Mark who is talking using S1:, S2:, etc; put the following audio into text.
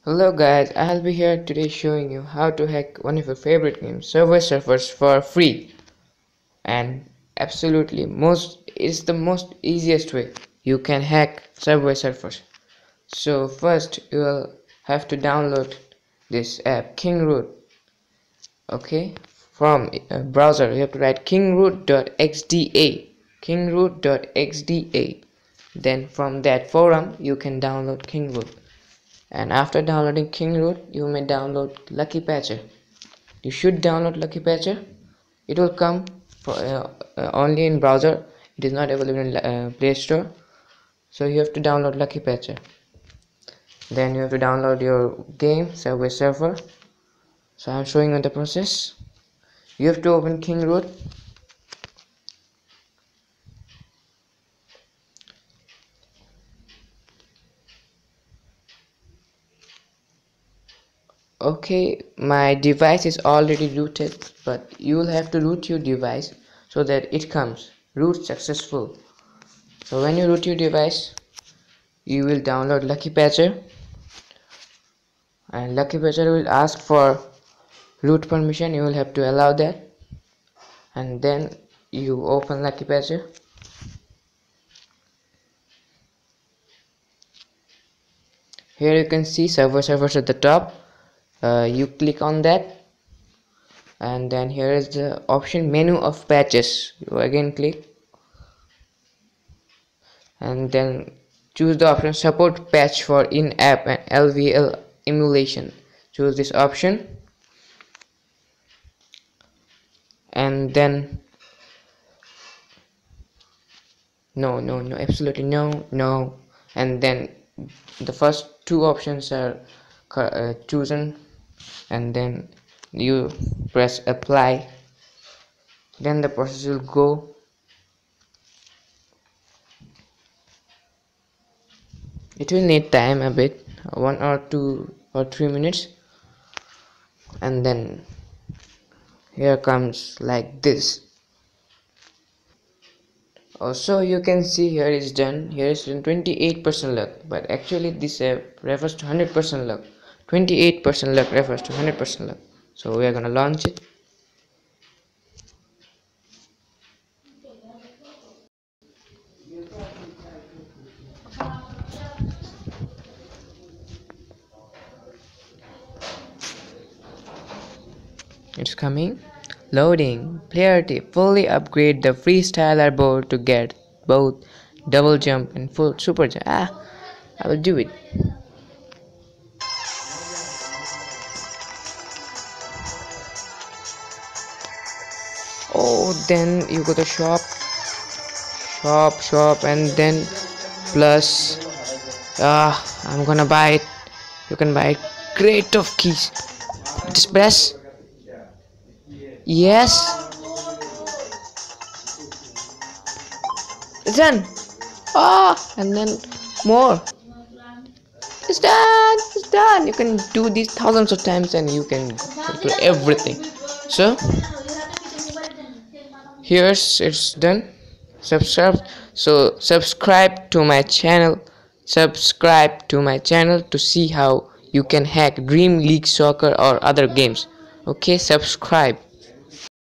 S1: Hello guys, I'll be here today showing you how to hack one of your favorite games, Subway Surfers, for free. And absolutely it's the most easiest way you can hack Subway Surfers. So first you will have to download this app Kingroot. Okay, from a browser you have to write kingroot.xda, kingroot.xda. Then from that forum you can download Kingroot. And after downloading Kingroot, you may download Lucky Patcher. You should download Lucky Patcher. It will come for, only in browser. It is not available in Play Store. So you have to download Lucky Patcher. Then you have to download your game, Subway Surfer. So I am showing you the process. You have to open Kingroot. Okay, my device is already rooted, but you will have to root your device so that it comes root successful. So when you root your device, you will download Lucky Patcher, and Lucky Patcher will ask for root permission. You will have to allow that, and then you open Lucky Patcher. Here you can see servers at the top. You click on that, and then here is the option menu of patches. You again click, and then choose the option support patch for in-app and LVL emulation. Choose this option, and then no, absolutely no, and then the first two options are chosen, and then you press apply. Then the process will go. It will need time a bit, 1 or 2 or 3 minutes, and then here comes like this. Also you can see here is done. Here is 28% luck, but actually this refers to 100% luck. 28% luck refers to 100% luck. So we are gonna launch it. It's coming. Loading. Player tip. Fully upgrade the freestyler board to get both double jump and full super jump. I will do it. Oh, then you go to shop, and then plus. I'm gonna buy it. You can buy it. Crate of keys. Just press. Yes. It's done. And then more. It's done. You can do this thousands of times and you can do everything. So here's it's done. Subscribe to my channel. Subscribe to my channel to see how you can hack Dream League Soccer or other games. Okay, subscribe.